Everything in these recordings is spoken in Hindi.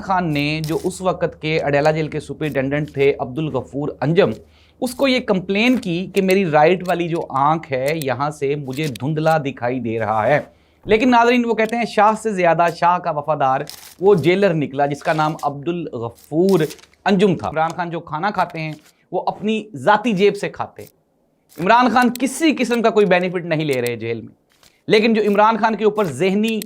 खान ने जो उस वक्त के अडेला जेल के सुपरिटेंडेंट थे अब्दुल गफूर अंजम, उसको ये कंप्लेन की कि मेरी राइट वाली जो आंख है यहाँ से मुझे धुंधला दिखाई दे रहा है। लेकिन नाज़रीन, वो कहते हैं शाह से ज़्यादा शाह का वफादार वो जेलर निकला जिसका नाम अब्दुल गफूर अंजुम था। इमरान खान जो खाना खाते हैं वो अपनी ज़ाती जेब से खाते हैं। इमरान खान किसी किस्म का कोई बेनिफिट नहीं ले रहे जेल में, लेकिन जो इमरान खान के ऊपर जहनी,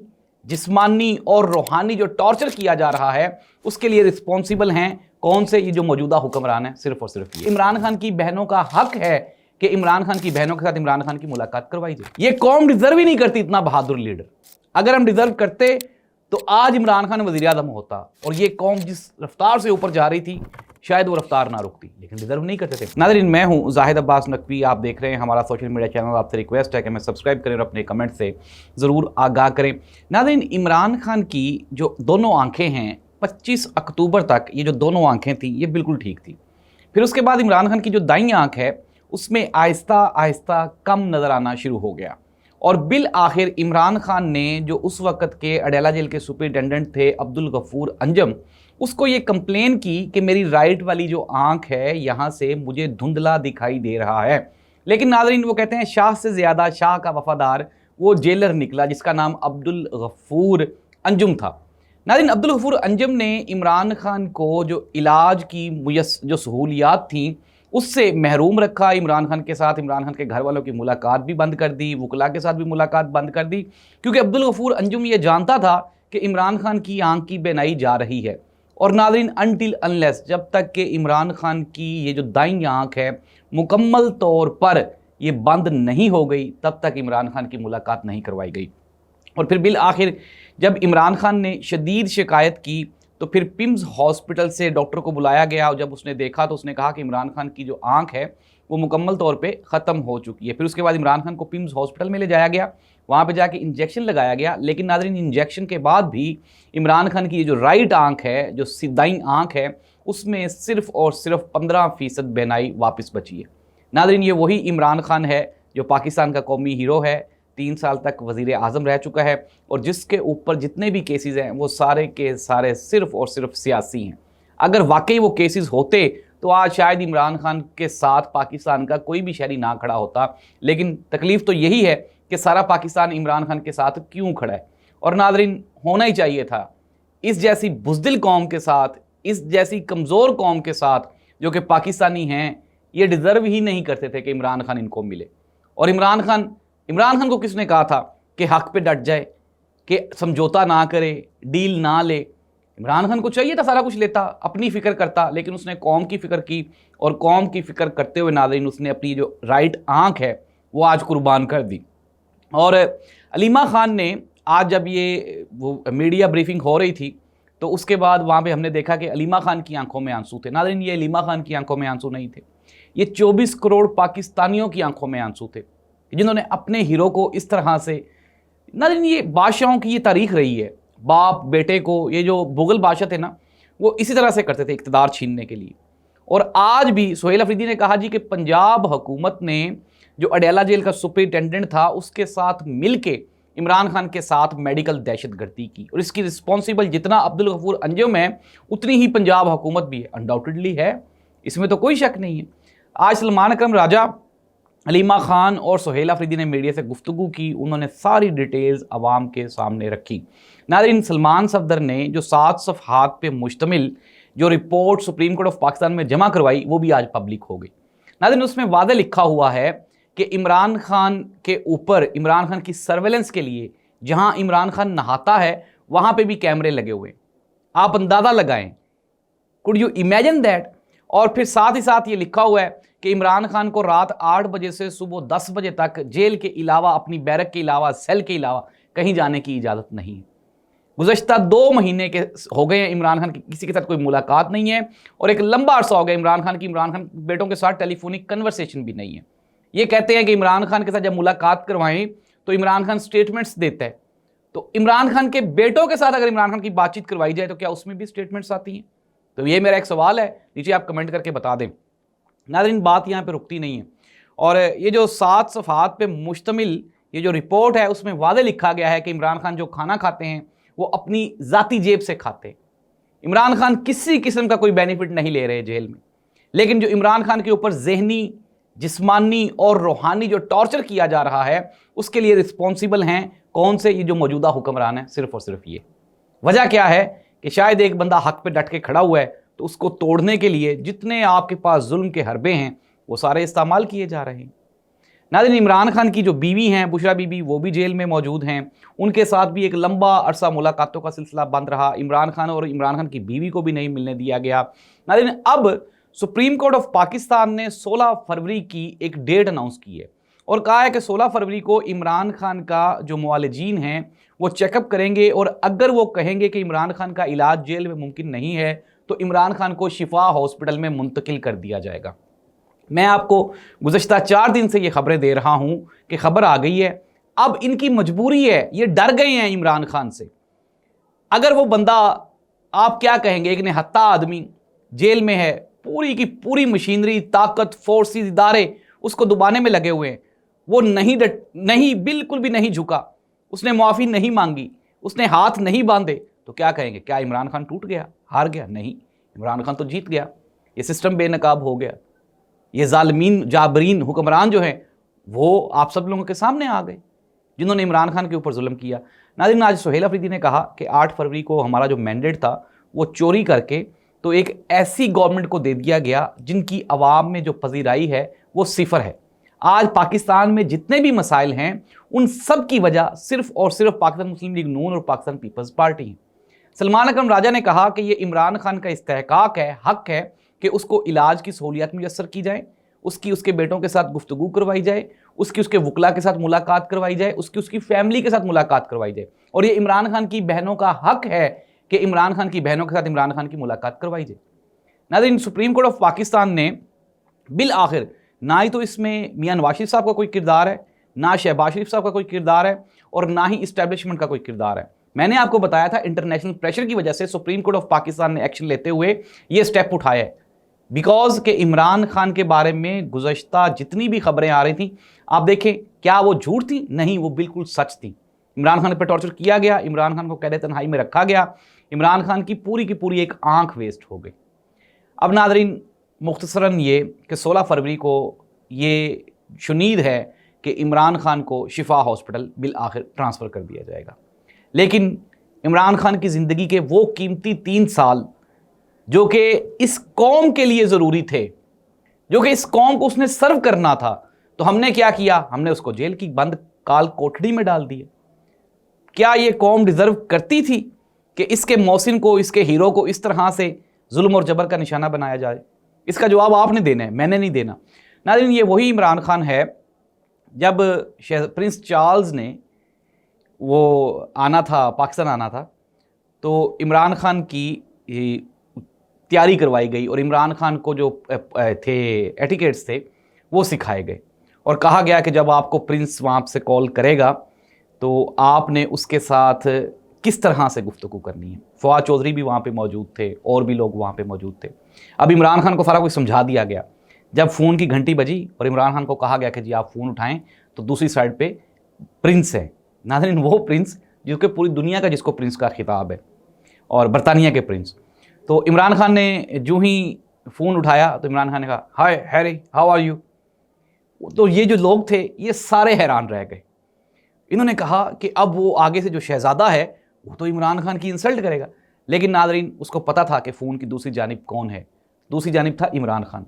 जिस्मानी और रूहानी जो टॉर्चर किया जा रहा है उसके लिए रिस्पॉन्सिबल हैं कौन से? ये जो मौजूदा हुक्मरान है, सिर्फ और सिर्फ ये। इमरान खान की बहनों का हक है कि इमरान खान की बहनों के साथ इमरान खान की मुलाकात करवाई जाए। ये कौम डिजर्व ही नहीं करती इतना बहादुर लीडर। अगर हम डिजर्व करते तो आज इमरान खान वज़ीर आज़म होता, और ये कौम जिस रफ्तार से ऊपर जा रही थी शायद वो रफ्तार ना रुकती, लेकिन डिजर्व नहीं करते थे। नाज़रीन, मैं हूं जाहिद अब्बास नकवी, आप देख रहे हैं हमारा सोशल मीडिया चैनल। आपसे रिक्वेस्ट है कि मैं सब्सक्राइब करें और अपने कमेंट से ज़रूर आगाह करें। नाज़रीन, इमरान खान की जो दोनों आंखें हैं 25 अक्टूबर तक ये जो दोनों आंखें थी ये बिल्कुल ठीक थी। फिर उसके बाद इमरान खान की जो दाईं आंख है उसमें आहिस्ता आहिस्ता कम नज़र आना शुरू हो गया, और बिल आखिर इमरान खान ने जो उस वक्त के अडेला जेल के सुपरिटेंडेंट थे अब्दुल गफूर अंजम, उसको ये कंप्लेन की कि मेरी राइट वाली जो आंख है यहाँ से मुझे धुंधला दिखाई दे रहा है। लेकिन नाज़रीन, वो कहते हैं शाह से ज़्यादा शाह का वफादार वो जेलर निकला जिसका नाम अब्दुल गफूर अंजुम था। नाज़रीन, अब्दुल गफूर अंजम ने इमरान खान को जो इलाज की जो सहूलियात थी उससे महरूम रखा। इमरान खान के साथ इमरान खान के घर वालों की मुलाकात भी बंद कर दी, वकला के साथ भी मुलाकात बंद कर दी, क्योंकि अब्दुल गफूर अंजुम ये जानता था कि इमरान खान की आंख की बेनाई जा रही है। और नाज़रीन, अनटिल अनलेस, जब तक कि इमरान खान की ये जो दाईं आंख है मुकम्मल तौर पर ये बंद नहीं हो गई, तब तक इमरान खान की मुलाकात नहीं करवाई गई। और फिर बिल आखिर जब इमरान खान ने शदीद शिकायत की तो फिर पिम्स हॉस्पिटल से डॉक्टर को बुलाया गया, और जब उसने देखा तो उसने कहा कि इमरान खान की जो आंख है वो मुकम्मल तौर पे ख़त्म हो चुकी है। फिर उसके बाद इमरान खान को पिम्स हॉस्पिटल में ले जाया गया, वहाँ पे जाके इंजेक्शन लगाया गया। लेकिन नाज़रीन, इंजेक्शन के बाद भी इमरान खान की जो राइट आंख है, जो दाईं आंख है, उसमें सिर्फ और सिर्फ 15% बेनाई वापस बची है। नाज़रीन, ये वही इमरान खान है जो पाकिस्तान का कौमी हीरो है, 3 साल तक वज़ीर आज़म रह चुका है, और जिसके ऊपर जितने भी केसेस हैं वो सारे के सारे सिर्फ और सिर्फ सियासी हैं। अगर वाकई वो केसेस होते तो आज शायद इमरान खान के साथ पाकिस्तान का कोई भी शहरी ना खड़ा होता, लेकिन तकलीफ़ तो यही है कि सारा पाकिस्तान इमरान खान के साथ क्यों खड़ा है। और नाज़रीन, होना ही चाहिए था। इस जैसी बुज़दिल कौम के साथ, इस जैसी कमज़ोर कौम के साथ जो कि पाकिस्तानी हैं, ये डिज़र्व ही नहीं करते थे कि इमरान खान इनको मिले। और इमरान खान को किसने कहा था कि हक पे डट जाए, कि समझौता ना करे, डील ना ले? इमरान खान को चाहिए था सारा कुछ लेता, अपनी फ़िक्र करता, लेकिन उसने कौम की फ़िक्र की, और कौम की फ़िक्र करते हुए नाज़रीन उसने अपनी जो राइट आंख है वो आज कुर्बान कर दी। और अलीमा खान ने आज जब ये वो मीडिया ब्रीफिंग हो रही थी तो उसके बाद वहाँ पे हमने देखा कि अलीमा खान की आंखों में आंसू थे। नाज़रीन, ये अलीमा खान की आंखों में आंसू नहीं थे, ये 24 करोड़ पाकिस्तानियों की आंखों में आंसू थे जिन्होंने अपने हीरो को इस तरह से। नाज़रीन, ये बादशाहों की ये तारीख रही है, बाप बेटे को, ये जो मुगल बादशाह थे ना वो इसी तरह से करते थे इक़्तिदार छीनने के लिए। और आज भी सुहेल अफरीदी ने कहा जी कि पंजाब हुकूमत ने जो अडेला जेल का सुपरिटेंडेंट था उसके साथ मिल के इमरान खान के साथ मेडिकल दहशतगर्दी की, और इसकी रिस्पॉन्सिबल जितना अब्दुल गफूर अंजुम है उतनी ही पंजाब हुकूमत भी है, अनडाउटेडली है, इसमें तो कोई शक नहीं है। आज सलमान अकरम राजा, अलीमा खान और सुहेल अफरीदी ने मीडिया से गुफ्तगू की, उन्होंने सारी डिटेल्स आवाम के सामने रखी। नाज़रीन, सलमान सफदर ने जो 7 सफ़हात पे मुश्तमिल जो report supreme court of Pakistan में जमा करवाई वो भी आज पब्लिक हो गई। नाज़रीन, उसमें वादे लिखा हुआ है कि इमरान खान के ऊपर, इमरान खान की सर्वेलेंस के लिए जहां इमरान खान नहाता है वहां पे भी कैमरे लगे हुए। आप अंदाज़ा लगाएं, कुड यू इमेजिन दैट? और फिर साथ ही साथ ये लिखा हुआ है कि इमरान खान को रात 8 बजे से सुबह 10 बजे तक जेल के अलावा, अपनी बैरक के अलावा, सेल के अलावा कहीं जाने की इजाज़त नहीं है। गुज़श्ता 2 महीने के हो गए हैं इमरान खान की किसी के साथ कोई मुलाकात नहीं है, और एक लंबा अरसा हो गया इमरान खान बेटों के साथ टेलीफोनिक कन्वर्सेशन भी नहीं है। ये कहते हैं कि इमरान खान के साथ जब मुलाकात करवाएं तो इमरान खान स्टेटमेंट्स देता है, तो इमरान खान के बेटों के साथ अगर इमरान खान की बातचीत करवाई जाए तो क्या उसमें भी स्टेटमेंट्स आती हैं? तो ये मेरा एक सवाल है, नीचे आप कमेंट करके बता दें। नाज़रीन, बात यहाँ पे रुकती नहीं है, और ये जो 7 सफ़हात पे मुश्तमिल ये जो रिपोर्ट है उसमें वादे लिखा गया है कि इमरान खान जो खाना खाते हैं वो अपनी ज़ाती जेब से खाते हैं। इमरान खान किसी किस्म का कोई बेनिफिट नहीं ले रहे जेल में, लेकिन जो इमरान खान के ऊपर जहनी, जिस्मानी और रूहानी जो टॉर्चर किया जा रहा है उसके लिए रिस्पॉन्सिबल हैं कौन से? ये जो मौजूदा हुक्मरान है, सिर्फ और सिर्फ ये। वजह क्या है कि शायद एक बंदा हक पे डट के खड़ा हुआ है तो उसको तोड़ने के लिए जितने आपके पास जुल्म के हरबे हैं वो सारे इस्तेमाल किए जा रहे हैं। नाज़रीन, इमरान खान की जो बीवी हैं बुशरा बीबी, वो भी जेल में मौजूद हैं। उनके साथ भी एक लंबा अरसा मुलाकातों का सिलसिला बंद रहा। इमरान खान और इमरान खान की बीवी को भी नहीं मिलने दिया गया। नाज़रीन, अब सुप्रीम कोर्ट ऑफ पाकिस्तान ने 16 फरवरी की एक डेट अनाउंस की है और कहा है कि 16 फरवरी को इमरान खान का जो मुआलिजीन हैं वो चेकअप करेंगे और अगर वो कहेंगे कि इमरान खान का इलाज जेल में मुमकिन नहीं है तो इमरान खान को शिफा हॉस्पिटल में मुंतकिल कर दिया जाएगा। मैं आपको गुज़श्ता 4 दिन से ये खबरें दे रहा हूँ कि खबर आ गई है। अब इनकी मजबूरी है, ये डर गए हैं इमरान खान से। अगर वो बंदा, आप क्या कहेंगे, एक निहत्था आदमी जेल में है, पूरी की पूरी मशीनरी, ताकत, फोर्सेस, इदारे उसको दबाने में लगे हुए हैं, वो नहीं बिल्कुल भी नहीं झुका, उसने मुआफ़ी नहीं मांगी, उसने हाथ नहीं बांधे, तो क्या कहेंगे? क्या इमरान खान टूट गया, हार गया? नहीं, इमरान खान तो जीत गया। ये सिस्टम बेनकाब हो गया। ये जालिमीन जाबरीन हुक्मरान जो हैं वो आप सब लोगों के सामने आ गए जिन्होंने इमरान खान के ऊपर जुल्म किया। नाज़रीन, आज सुहेल अफरीदी ने कहा कि 8 फरवरी को हमारा जो मैंडेट था वो चोरी करके तो एक ऐसी गवर्नमेंट को दे दिया गया जिनकी आवाम में जो पजीराई है वो सिफर है। आज पाकिस्तान में जितने भी मसाइल हैं उन सब की वजह सिर्फ और सिर्फ पाकिस्तान मुस्लिम लीग नून और पाकिस्तान पीपल्स पार्टी है। सलमान अकरम राजा ने कहा कि ये इमरान खान का इस्तेहकाक है, हक है कि उसको इलाज की सहूलियत मुयस्सर की जाए, उसके बेटों के साथ गुफ्तगू करवाई जाए, उसके वकला के साथ मुलाकात करवाई जाए, उसकी फैमिली के साथ मुलाकात करवाई जाए। और ये इमरान खान की बहनों का हक है कि इमरान खान की बहनों के साथ इमरान खान की मुलाकात करवाई जाए। नाज़रीन, सुप्रीम कोर्ट ऑफ पाकिस्तान ने बिल आखिर, ना ही तो इसमें मियां नवाज शरीफ साहब का कोई किरदार है, ना शहबाज शरीफ साहब का कोई किरदार है और ना ही इस्टेब्लिशमेंट का कोई किरदार है। मैंने आपको बताया था इंटरनेशनल प्रेशर की वजह से सुप्रीम कोर्ट ऑफ पाकिस्तान ने एक्शन लेते हुए ये स्टेप उठाया है। बिकॉज के इमरान खान के बारे में गुज़श्ता जितनी भी खबरें आ रही थी, आप देखें, क्या वो झूठ थी? नहीं, वो बिल्कुल सच थी। इमरान खान पर टॉर्चर किया गया, इमरान खान को कैद तन्हाई में रखा गया, इमरान खान की पूरी एक आंख वेस्ट हो गई। अब नाज़रीन, मुख्तसरन ये कि 16 फरवरी को ये शुनीद है कि इमरान खान को शिफा हॉस्पिटल बिल आखिर ट्रांसफ़र कर दिया जाएगा। लेकिन इमरान खान की ज़िंदगी के वो कीमती 3 साल जो कि इस कौम के लिए ज़रूरी थे, जो कि इस कौम को उसने सर्व करना था, तो हमने क्या किया? हमने उसको जेल की बंद काल कोठड़ी में डाल दिया। क्या ये कौम डिज़र्व करती थी कि इसके मौसिन को, इसके हीरो को इस तरह से जुल्म और जबर का निशाना बनाया जाए? इसका जवाब आपने देना है, मैंने नहीं देना। नाज़रीन, ये वही इमरान खान है जब प्रिंस चार्ल्स ने वो आना था, पाकिस्तान आना था, तो इमरान खान की तैयारी करवाई गई और इमरान खान को जो थे एटिकेट्स थे वो सिखाए गए और कहा गया कि जब आपको प्रिंस वहाँ से कॉल करेगा तो आपने उसके साथ किस तरह से गुफ्तगू करनी है। फवाद चौधरी भी वहाँ पे मौजूद थे और भी लोग वहाँ पे मौजूद थे। अब इमरान खान को सारा कुछ समझा दिया गया। जब फ़ोन की घंटी बजी और इमरान खान को कहा गया कि जी आप फ़ोन उठाएं, तो दूसरी साइड पे प्रिंस है। नाज़रीन, वो प्रिंस जिसके पूरी दुनिया का, जिसको प्रिंस का खिताब है, और बरतानिया के प्रिंस। तो इमरान खान ने जो ही फ़ोन उठाया तो इमरान खान ने कहा, हाय हैरी, हाउ आर यू। तो ये जो लोग थे ये सारे हैरान रह गए। इन्होंने कहा कि अब वो आगे से जो शहज़ादा है वो तो इमरान खान की इंसल्ट करेगा। लेकिन नाज़रीन, उसको पता था कि फ़ोन की दूसरी जानिब कौन है। दूसरी जानिब था इमरान खान।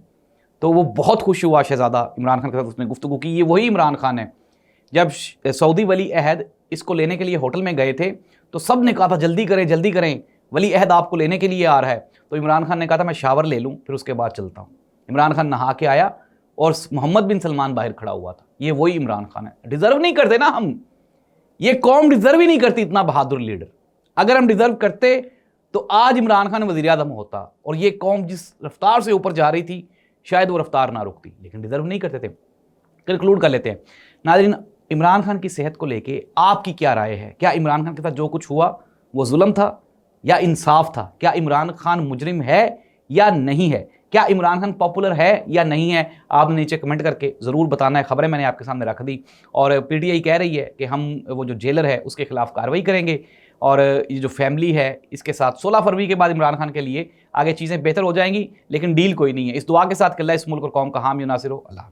तो वो बहुत खुश हुआ शहज़ादा इमरान खान के साथ उसने गुफ्तगू की। ये वही इमरान खान है जब सऊदी वली अहद इसको लेने के लिए होटल में गए थे तो सब ने कहा था जल्दी करें जल्दी करें, वली अहद आपको लेने के लिए आ रहा है। तो इमरान खान ने कहा था मैं शावर ले लूँ फिर उसके बाद चलता हूँ। इमरान खान नहा के आया और मोहम्मद बिन सलमान बाहर खड़ा हुआ था। ये वही इमरान खान है। डिज़र्व नहीं करते ना हम, ये कौम डिज़र्व ही नहीं करती इतना बहादुर लीडर। अगर हम डिज़र्व करते तो आज इमरान खान वज़ीर आज़म होता और ये कौम जिस रफ्तार से ऊपर जा रही थी शायद वो रफ्तार ना रुकती, लेकिन डिज़र्व नहीं करते थे। कंक्लूड कर लेते हैं नाज़रीन, इमरान खान की सेहत को लेके आपकी क्या राय है? क्या इमरान खान के साथ जो कुछ हुआ वो जुल्म था या इंसाफ था? क्या इमरान खान मुजरिम है या नहीं है? क्या इमरान खान पॉपुलर है या नहीं है? आपने नीचे कमेंट करके ज़रूर बताना है। खबरें मैंने आपके सामने रख दी और पीटीआई कह रही है कि हम वो जो जेलर है उसके खिलाफ कार्रवाई करेंगे और ये जो फैमिली है इसके साथ 16 फरवरी के बाद इमरान खान के लिए आगे चीज़ें बेहतर हो जाएंगी, लेकिन डील कोई नहीं है। इस दुआ के साथ कि अल्लाह इस मुल्क और कौम का हामी नासिर हो। अल्लाह।